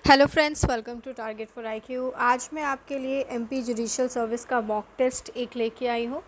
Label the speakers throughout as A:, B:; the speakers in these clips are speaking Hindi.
A: Hello friends, welcome to target for IQ. आज मैं आपके लिए एमपी जुडिशियल सर्विस का मॉक टेस्ट एक लेके आई हूँ।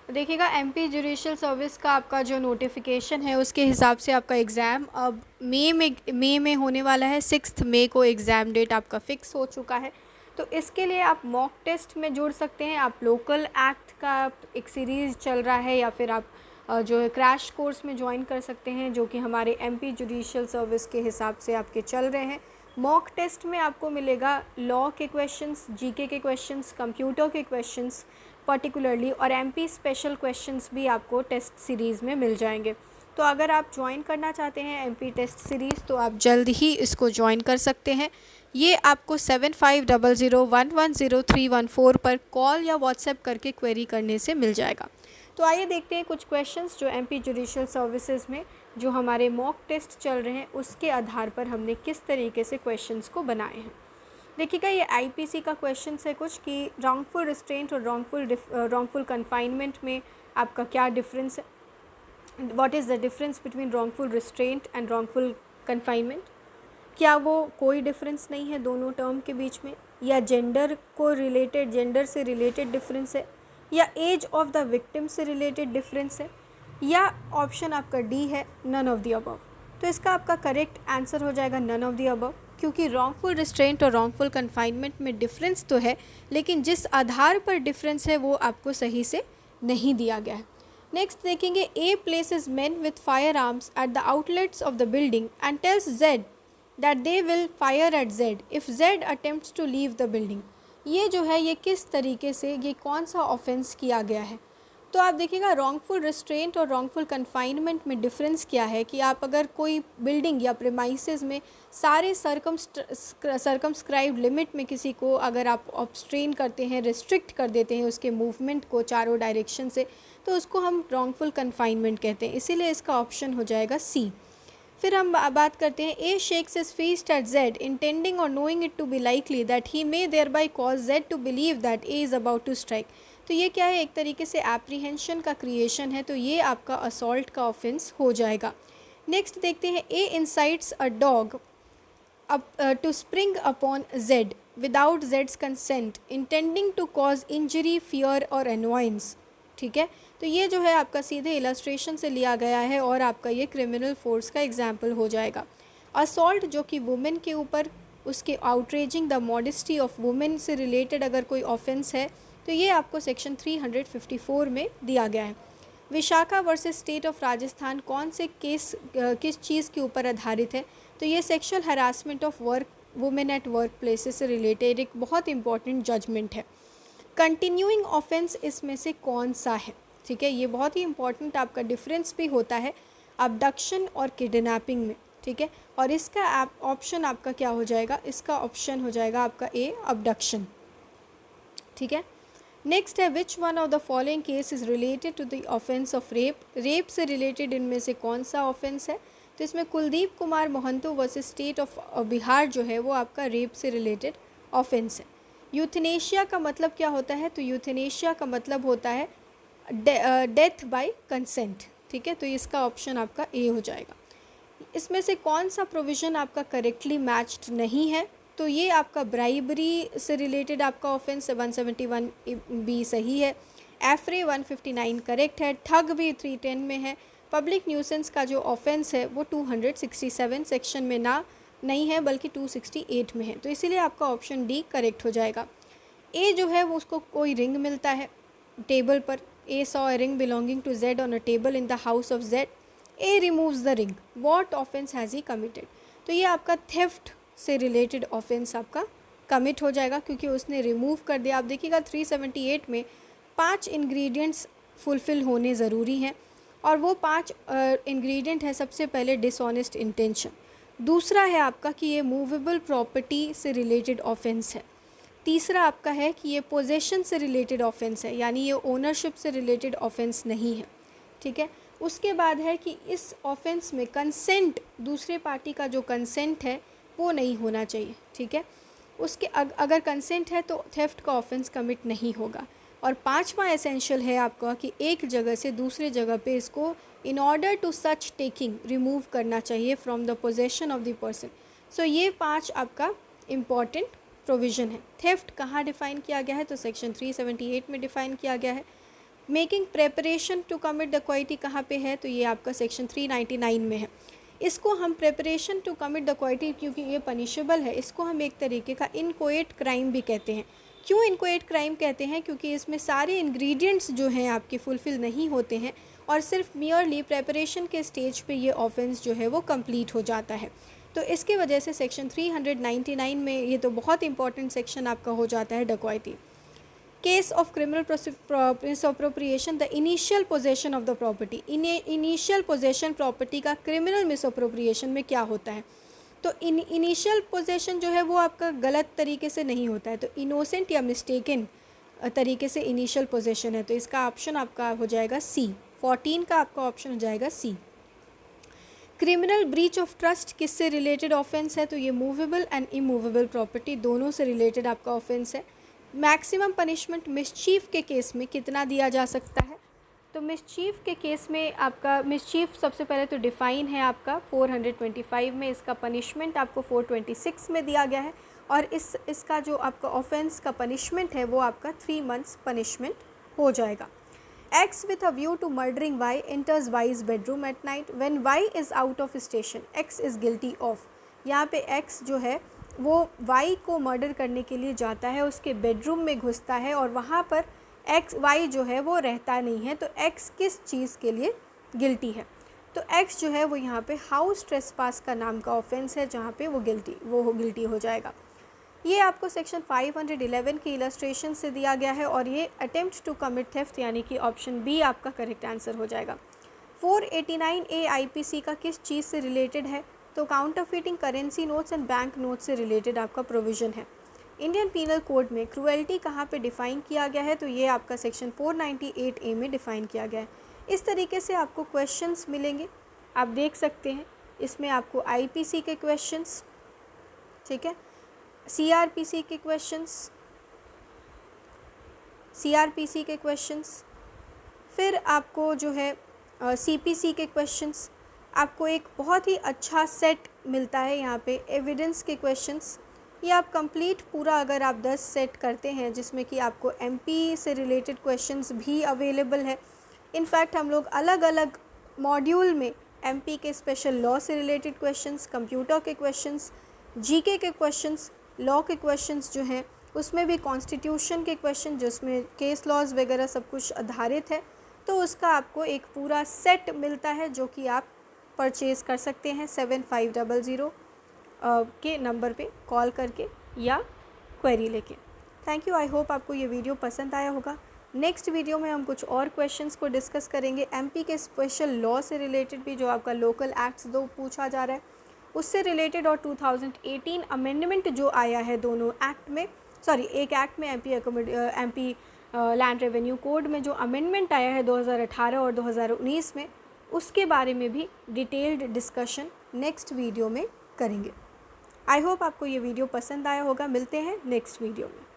A: देखिएगा, एमपी जुडिशियल सर्विस का आपका जो नोटिफिकेशन है उसके हिसाब से आपका एग्ज़ाम अब मई में होने वाला है। 6 मई को एग्ज़ाम डेट आपका फ़िक्स हो चुका है। तो इसके लिए आप मॉक टेस्ट में जुड़ सकते हैं। आप लोकल एक्ट का एक सीरीज़ चल रहा है या फिर आप जो है क्रैश कोर्स में ज्वाइन कर सकते हैं, जो कि हमारे एमपी जुडिशियल सर्विस के हिसाब से आपके चल रहे हैं। मॉक टेस्ट में आपको मिलेगा लॉ के क्वेश्चंस, जीके के क्वेश्चंस, कंप्यूटर के क्वेश्चंस पर्टिकुलरली, और एमपी स्पेशल क्वेश्चंस भी आपको टेस्ट सीरीज़ में मिल जाएंगे। तो अगर आप ज्वाइन करना चाहते हैं एमपी टेस्ट सीरीज़ तो आप जल्द ही इसको ज्वाइन कर सकते हैं। ये आपको 7500110314 पर कॉल या व्हाट्सएप करके क्वेरी करने से मिल जाएगा। तो आइए देखते हैं कुछ क्वेश्चंस जो एमपी जुडिशियल सर्विसेज में जो हमारे मॉक टेस्ट चल रहे हैं उसके आधार पर हमने किस तरीके से क्वेश्चंस को बनाए हैं। देखिएगा, ये आईपीसी का क्वेश्चन है कुछ कि रॉन्गफुल रिस्ट्रेंट और रॉन्गफुल कन्फाइनमेंट में आपका क्या डिफरेंस है। What is the difference between wrongful restraint and wrongful confinement. क्या वो कोई डिफरेंस नहीं है दोनों टर्म के बीच में, या जेंडर से रिलेटेड डिफरेंस है, या एज ऑफ द विक्टिम से रिलेटेड डिफरेंस है, या ऑप्शन आपका डी है नन ऑफ द अबव। तो इसका आपका करेक्ट आंसर हो जाएगा नन ऑफ द अबव, क्योंकि रॉन्गफुल रिस्ट्रेंट और रॉन्गफुल कन्फाइनमेंट में डिफरेंस तो है, लेकिन जिस आधार पर डिफरेंस है वो आपको सही से नहीं दिया गया है। नेक्स्ट देखेंगे, A places men with firearms at the outlets of the building and tells Z that they will fire at Z if Z attempts to leave the building. ये जो है ये किस तरीके से, ये कौन सा ऑफेंस किया गया है। तो आप देखिएगा, रॉन्गफुल रिस्ट्रेंट और रॉन्गफुल कन्फाइनमेंट में डिफरेंस क्या है कि आप अगर कोई बिल्डिंग या प्रेमाइसेस में सारे सर्कमस्क्राइब्ड लिमिट में किसी को अगर आप ऑब्स्ट्रेन करते हैं, रिस्ट्रिक्ट कर देते हैं उसके मूवमेंट को चारों डायरेक्शन से, तो उसको हम रॉन्गफुल कन्फाइनमेंट कहते हैं। इसीलिए इसका ऑप्शन हो जाएगा सी। फिर हम बात करते हैं, A shakes his fist at Z intending और knowing it to be likely that he may thereby cause Z to believe that A is about to strike. तो ये क्या है, एक तरीके से एप्रीहेंशन का क्रिएशन है, तो ये आपका असॉल्ट का ऑफेंस हो जाएगा। नेक्स्ट देखते हैं, A incites a dog to spring upon Z without जेड्स consent intending to cause injury, fear और एनवाइंस। ठीक है, तो ये जो है आपका सीधे इलस्ट्रेशन से लिया गया है और आपका ये क्रिमिनल फोर्स का एग्जाम्पल हो जाएगा। असॉल्ट जो कि वुमेन के ऊपर, उसके outraging the modesty of women से रिलेटेड अगर कोई ऑफेंस है तो ये आपको सेक्शन 354 में दिया गया है। Vishakha versus state of Rajasthan कौन से केस किस चीज़ के ऊपर आधारित है, तो ये sexual harassment of work women at work places से रिलेटेड एक बहुत इंपॉर्टेंट जजमेंट है। कंटिन्यूइंग ऑफेंस इसमें से कौन सा है। ठीक है, ये बहुत ही इंपॉर्टेंट आपका डिफरेंस भी होता है अबडक्शन और किडनैपिंग में। ठीक है, और इसका ऑप्शन आपका क्या हो जाएगा, इसका ऑप्शन हो जाएगा आपका ए अबडक्शन। ठीक है, नेक्स्ट है, which one of the following case is related to the offence of rape. Rape से रिलेटेड इनमें से कौन सा ऑफेंस है, तो इसमें Kuldeep Kumar Mohanto versus state of Bihar जो है वो आपका रेप से रिलेटेड ऑफेंस है। यूथनेशिया का मतलब क्या होता है, तो यूथनेशिया का मतलब होता है डेथ बाय कंसेंट। ठीक है, तो इसका ऑप्शन आपका ए हो जाएगा। इसमें से कौन सा प्रोविज़न आपका करेक्टली मैच्ड नहीं है, तो ये आपका ब्राइबरी से रिलेटेड आपका ऑफेंस 171 बी सही है, एफरे 159 करेक्ट है, ठग भी 310 में है, पब्लिक न्यूसेंस का जो ऑफेंस है वो 267 सेक्शन में नहीं है बल्कि 268 में है, तो इसीलिए आपका ऑप्शन डी करेक्ट हो जाएगा। ए जो है वो उसको कोई रिंग मिलता है टेबल पर, A saw a ring belonging to Z on a table in the house of Z, A removes the ring, what offence has he committed. तो ये आपका थेफ्ट से रिलेटेड ऑफेंस आपका कमिट हो जाएगा क्योंकि उसने रिमूव कर दिया। आप देखिएगा 378 में 5 इंग्रेडिएंट्स फुलफ़िल होने ज़रूरी हैं, और वो 5 इंग्रेडिएंट है, सबसे पहले डिसऑनेस्ट इंटेंशन, दूसरा है आपका कि ये मूवेबल प्रॉपर्टी से रिलेटेड ऑफेंस है, तीसरा आपका है कि ये पोजेशन से रिलेटेड ऑफेंस है, यानी ये ओनरशिप से रिलेटेड ऑफेंस नहीं है। ठीक है, उसके बाद है कि इस ऑफेंस में कंसेंट, दूसरे पार्टी का जो कंसेंट है वो नहीं होना चाहिए। ठीक है, उसके अगर कंसेंट है तो थेफ्ट का ऑफेंस कमिट नहीं होगा। और पांचवा एसेंशियल है आपका कि एक जगह से दूसरे जगह पे इसको in order to such taking remove करना चाहिए from the possession of the person. So ये 5 आपका इम्पॉर्टेंट प्रोविज़न है। थेफ्ट कहाँ डिफ़ाइन किया गया है, तो सेक्शन 378 में डिफ़ाइन किया गया है। मेकिंग प्रेपरेशन टू कमिट डकैती कहाँ पे है, तो ये आपका सेक्शन 399 में है। इसको हम प्रेपरेशन टू कमिट डकैती, क्योंकि ये पनिशेबल है, इसको हम एक तरीके का इनकोएट क्राइम भी कहते हैं। क्यों इनकोएट क्राइम कहते हैं, क्योंकि इसमें सारे इंग्रेडिएंट्स जो हैं आपके फुलफ़िल नहीं होते हैं और सिर्फ मियरली प्रेपरेशन के स्टेज पे ये ऑफेंस जो है वो कंप्लीट हो जाता है। तो इसके वजह से सेक्शन 399 में ये तो बहुत इंपॉर्टेंट सेक्शन आपका हो जाता है डकैती। Case of criminal misappropriation, the initial possession of the property. Initial possession property का क्रिमिनल मिसअप्रोप्रिएशन में क्या होता है, तो इनिशियल पोजेशन जो है वो आपका गलत तरीके से नहीं होता है, तो इनोसेंट या मिस्टेकन तरीके से इनिशियल पोजेशन है, तो इसका ऑप्शन आपका हो जाएगा सी। 14 का आपका ऑप्शन हो जाएगा सी। क्रिमिनल ब्रीच ऑफ ट्रस्ट किससे रिलेटेड ऑफेंस है, तो ये मूवेबल एंड इमूवेबल प्रॉपर्टी दोनों से रिलेटेड आपका ऑफेंस है। मैक्सिमम पनिशमेंट मिसचीफ के केस में कितना दिया जा सकता है, तो मिसचीफ के केस में आपका मिसचीफ सबसे पहले तो डिफ़ाइन है आपका 425 में, इसका पनिशमेंट आपको 426 में दिया गया है और इसका जो आपका ऑफेंस का पनिशमेंट है वो आपका 3 मंथ्स पनिशमेंट हो जाएगा। X with a view to murdering Y enters Y's bedroom at night. When Y is out of station, X is guilty of. यहाँ पे X जो है वो Y को मर्डर करने के लिए जाता है, उसके बेडरूम में घुसता है और वहाँ पर Y जो है वो रहता नहीं है, तो X किस चीज़ के लिए गिल्टी है, तो X जो है वो यहाँ पे हाउस ट्रेसपास का नाम का ऑफेंस है जहाँ पे वो गिल्टी हो जाएगा। ये आपको सेक्शन 511 की इलस्ट्रेशन से दिया गया है और ये अटेम्प्ट टू कमिट थेफ्ट यानी कि ऑप्शन बी आपका करेक्ट आंसर हो जाएगा। 489A आईपीसी का किस चीज़ से रिलेटेड है, तो counterfeiting currency notes and bank notes से रिलेटेड आपका प्रोविज़न है। इंडियन पीनल कोड में क्रुएल्टी कहाँ पे डिफ़ाइन किया गया है, तो ये आपका सेक्शन 498A में डिफ़ाइन किया गया है। इस तरीके से आपको क्वेश्चंस मिलेंगे, आप देख सकते हैं इसमें आपको आईपीसी के क्वेश्चंस, ठीक है, सीआरपीसी के क्वेश्चंस, फिर आपको जो है सीपीसी के क्वेश्चंस, आपको एक बहुत ही अच्छा सेट मिलता है यहाँ पे एविडेंस के क्वेश्चंस। ये आप कंप्लीट पूरा अगर आप 10 सेट करते हैं जिसमें कि आपको एमपी से रिलेटेड क्वेश्चंस भी अवेलेबल है। इनफैक्ट हम लोग अलग अलग मॉड्यूल में एमपी के स्पेशल लॉ से रिलेटेड क्वेश्चंस, कंप्यूटर के क्वेश्चंस, जीके के क्वेश्चंस, लॉ के क्वेश्चंस जो हैं उसमें भी कॉन्स्टिट्यूशन के क्वेश्चन जिसमें केस लॉज वगैरह सब कुछ आधारित है, तो उसका आपको एक पूरा सेट मिलता है जो कि आप परचेज़ कर सकते हैं 7500 के नंबर पे कॉल करके या क्वेरी लेके। थैंक यू, आई होप आपको ये वीडियो पसंद आया होगा। नेक्स्ट वीडियो में हम कुछ और क्वेश्चंस को डिस्कस करेंगे, एमपी के स्पेशल लॉ से रिलेटेड भी जो आपका लोकल एक्ट्स 2 पूछा जा रहा है उससे रिलेटेड, और 2018 अमेंडमेंट जो आया है दोनों एक्ट में, एक एक्ट में एमपी लैंड रेवेन्यू कोड में जो अमेंडमेंट आया है 2018 और 2019 में, उसके बारे में भी डिटेल्ड डिस्कशन नेक्स्ट वीडियो में करेंगे। आई होप आपको ये वीडियो पसंद आया होगा। मिलते हैं नेक्स्ट वीडियो में।